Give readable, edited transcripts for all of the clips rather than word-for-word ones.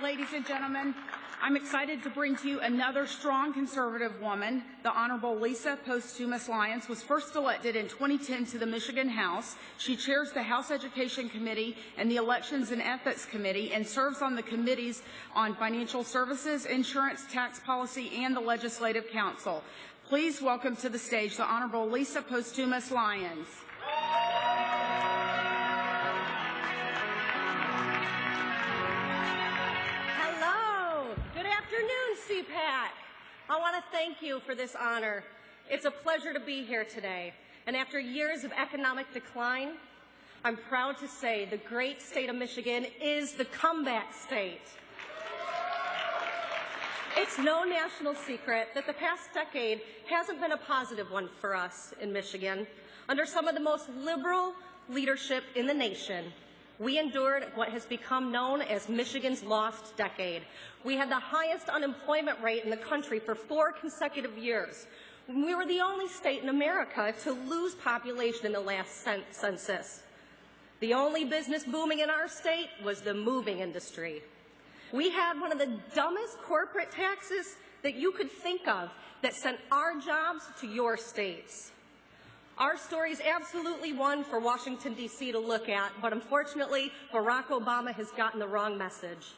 ladies and gentlemen, I'm excited to bring to you another strong conservative woman. The Honorable Lisa Posthumus Lyons was first elected in 2010 to the Michigan House. She chairs the House Education Committee and the Elections and Ethics Committee and serves on the committees on Financial Services, Insurance, Tax Policy, and the Legislative Council. Please welcome to the stage the Honorable Lisa Posthumus Lyons. CPAC. I want to thank you for this honor. It's a pleasure to be here today. And after years of economic decline, I'm proud to say the great state of Michigan is the comeback state. It's no national secret that the past decade hasn't been a positive one for us in Michigan. Under some of the most liberal leadership in the nation, we endured what has become known as Michigan's lost decade. We had the highest unemployment rate in the country for 4 consecutive years. We were the only state in America to lose population in the last census. The only business booming in our state was the moving industry. We had one of the dumbest corporate taxes that you could think of that sent our jobs to your states. Our story is absolutely one for Washington, D.C. to look at, but unfortunately, Barack Obama has gotten the wrong message.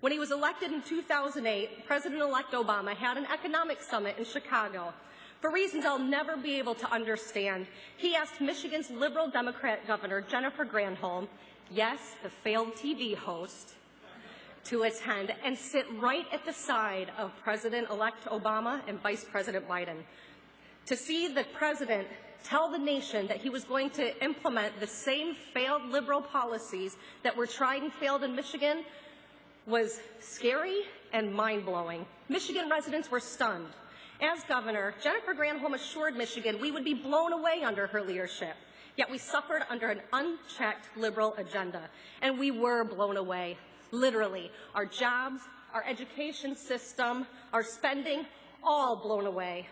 When he was elected in 2008, President-elect Obama had an economic summit in Chicago. For reasons I'll never be able to understand, he asked Michigan's liberal Democrat governor, Jennifer Granholm, yes, the failed TV host, to attend and sit right at the side of President-elect Obama and Vice President Biden. To see the president tell the nation that he was going to implement the same failed liberal policies that were tried and failed in Michigan was scary and mind-blowing. Michigan residents were stunned. As governor, Jennifer Granholm assured Michigan we would be blown away under her leadership. Yet we suffered under an unchecked liberal agenda, and we were blown away. Literally, our jobs, our education system, our spending, all blown away.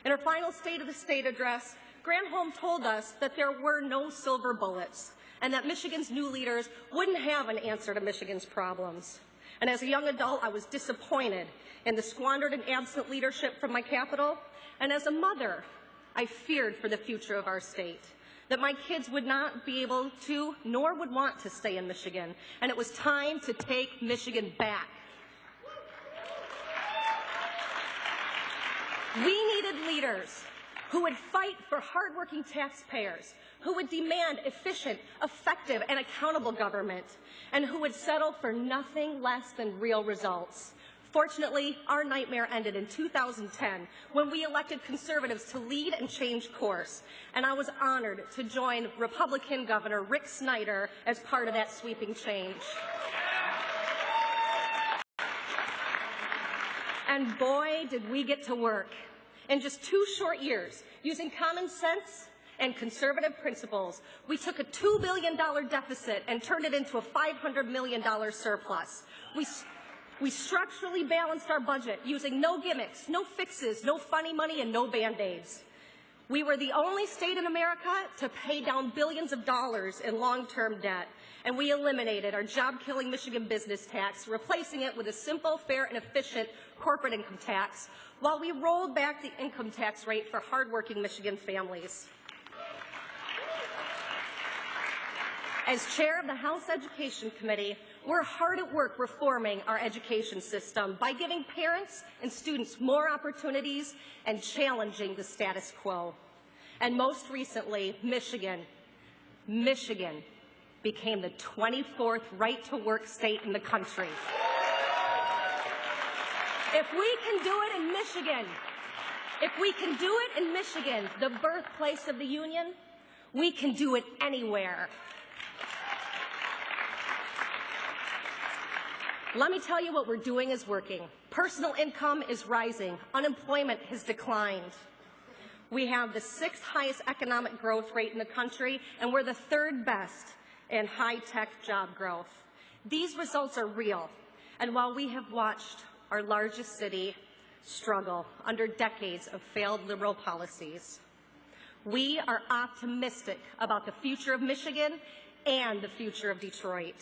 In her final State of the State address, Granholm told us that there were no silver bullets and that Michigan's new leaders wouldn't have an answer to Michigan's problems. And as a young adult, I was disappointed in the squandered and absent leadership from my capital. And as a mother, I feared for the future of our state, that my kids would not be able to, nor would want to stay in Michigan. And it was time to take Michigan back. We needed leaders who would fight for hardworking taxpayers, who would demand efficient, effective, and accountable government, and who would settle for nothing less than real results. Fortunately, our nightmare ended in 2010 when we elected conservatives to lead and change course, and I was honored to join Republican Governor Rick Snyder as part of that sweeping change. And boy, did we get to work. In just 2 short years, using common sense and conservative principles, we took a $2 billion deficit and turned it into a $500 million surplus. We structurally balanced our budget using no gimmicks, no fixes, no funny money, and no Band-Aids. We were the only state in America to pay down billions of dollars in long-term debt, and we eliminated our job-killing Michigan business tax, replacing it with a simple, fair, and efficient corporate income tax, while we rolled back the income tax rate for hardworking Michigan families. As chair of the House Education Committee, we're hard at work reforming our education system by giving parents and students more opportunities and challenging the status quo. And most recently, Michigan became the 24th right-to-work state in the country. If we can do it in Michigan, the birthplace of the Union, we can do it anywhere. Let me tell you what we're doing is working. Personal income is rising. Unemployment has declined. We have the 6th highest economic growth rate in the country, and we're the 3rd best in high-tech job growth. These results are real, and while we have watched our largest city struggle under decades of failed liberal policies, we are optimistic about the future of Michigan and the future of Detroit.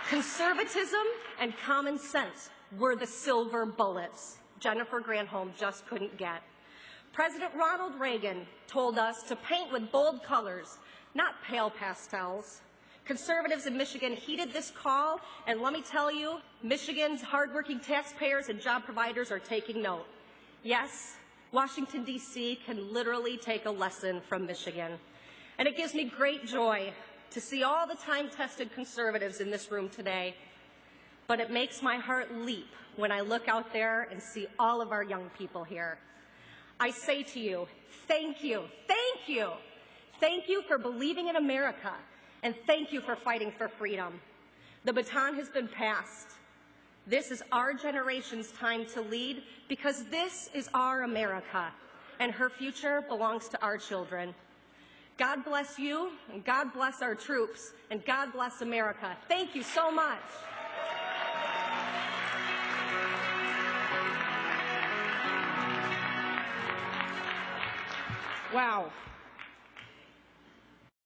Conservatism and common sense were the silver bullets Jennifer Granholm just couldn't get. President Ronald Reagan told us to paint with bold colors, not pale pastels. Conservatives in Michigan heeded this call, and let me tell you, Michigan's hardworking taxpayers and job providers are taking note. Yes, Washington, D.C. can literally take a lesson from Michigan. And it gives me great joy to see all the time-tested conservatives in this room today. But it makes my heart leap when I look out there and see all of our young people here. I say to you, thank you, thank you. Thank you for believing in America, and thank you for fighting for freedom. The baton has been passed. This is our generation's time to lead, because this is our America, and her future belongs to our children. God bless you, and God bless our troops, and God bless America. Thank you so much. Wow.